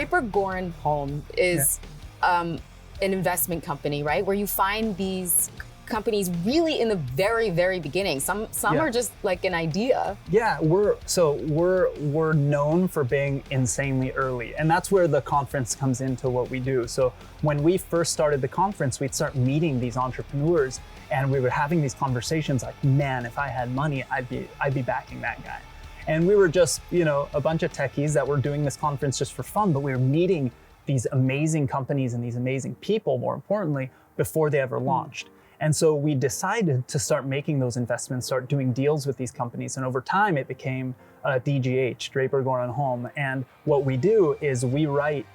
Draper Goren Holm is an investment company, right? Where you find these companies really in the very, very beginning. Some are just like an idea. Yeah, we're known for being insanely early, and that's where the conference comes into what we do. So when we first started the conference, we'd start meeting these entrepreneurs, and we were having these conversations like, man, if I had money, I'd be backing that guy. And we were just, a bunch of techies that were doing this conference just for fun, but we were meeting these amazing companies and these amazing people, more importantly, before they ever launched. And so we decided to start making those investments, start doing deals with these companies. And over time, it became DGH, Draper Goren Holm. And what we do is we write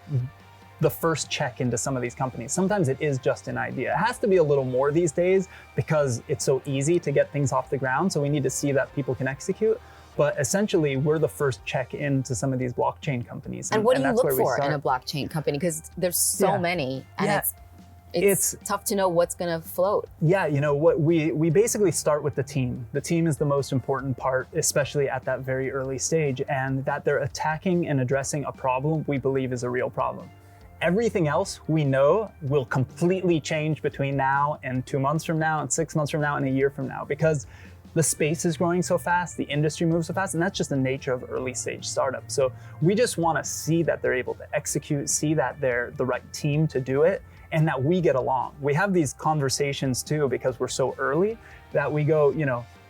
the first check into some of these companies. Sometimes it is just an idea. It has to be a little more these days because it's so easy to get things off the ground. So we need to see that people can execute. But essentially, we're the first check into some of these blockchain companies. And what do you look for in a blockchain company? Because there's so many, and it's tough to know what's going to float. Yeah, what we basically start with the team. The team is the most important part, especially at that very early stage, and that they're attacking and addressing a problem we believe is a real problem. Everything else we know will completely change between now and 2 months from now and 6 months from now and a year from now, because the space is growing so fast, the industry moves so fast, and that's just the nature of early stage startups. So we just want to see that they're able to execute, see that they're the right team to do it, and that we get along. We have these conversations too, because we're so early, that we go,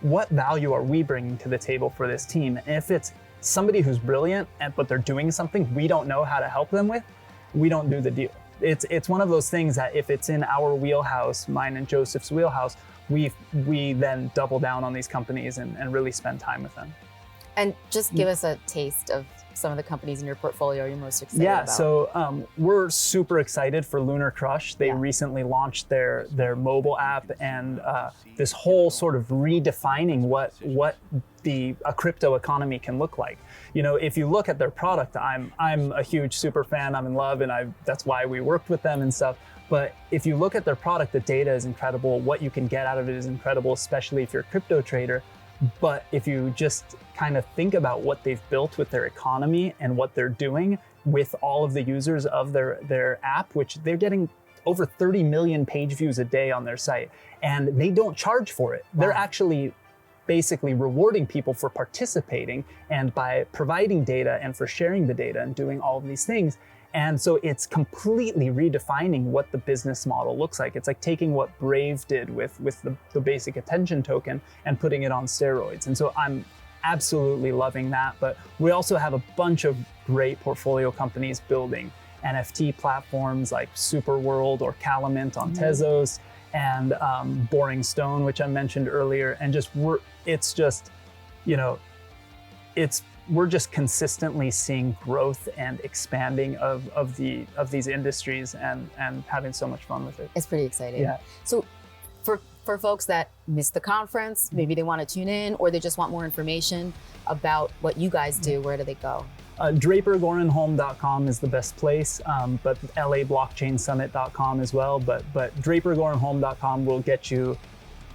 what value are we bringing to the table for this team? And if it's somebody who's brilliant, but they're doing something we don't know how to help them with, we don't do the deal. It's one of those things that if it's in our wheelhouse, mine and Joseph's wheelhouse, we then double down on these companies and really spend time with them. And just give us a taste of some of the companies in your portfolio you're most excited about. Yeah, so we're super excited for Lunar Crush. They recently launched their mobile app, and this whole sort of redefining what a crypto economy can look like. If you look at their product, I'm a huge super fan. I'm in love, and that's why we worked with them and stuff. But if you look at their product, the data is incredible. What you can get out of it is incredible, especially if you're a crypto trader. But if you just kind of think about what they've built with their economy and what they're doing with all of the users of their app, which they're getting over 30 million page views a day on their site, and they don't charge for it. Wow. They're actually basically rewarding people for participating and by providing data and for sharing the data and doing all of these things. And so it's completely redefining what the business model looks like. It's like taking what Brave did with the basic attention token and putting it on steroids. And so I'm absolutely loving that. But we also have a bunch of great portfolio companies building NFT platforms like Superworld or Kalamint on Tezos, and Boring Stone, which I mentioned earlier. And we're just consistently seeing growth and expanding of these industries and having so much fun with it. It's pretty exciting. Yeah. So for folks that missed the conference, maybe they want to tune in or they just want more information about what you guys do, where do they go? DraperGorenHolm.com is the best place, but LABlockchainSummit.com as well. But DraperGorenHolm.com will get you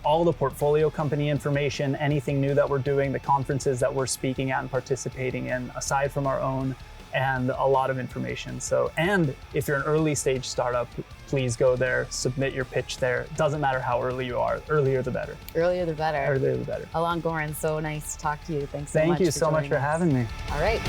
all the portfolio company information, anything new that we're doing, the conferences that we're speaking at and participating in, aside from our own, and a lot of information. So, and if you're an early stage startup, please go there, submit your pitch there. It doesn't matter how early you are, earlier the better. Earlier the better. Earlier the better. Alon Goren, so nice to talk to you. Thanks so much. Thank you so much for having me. All right.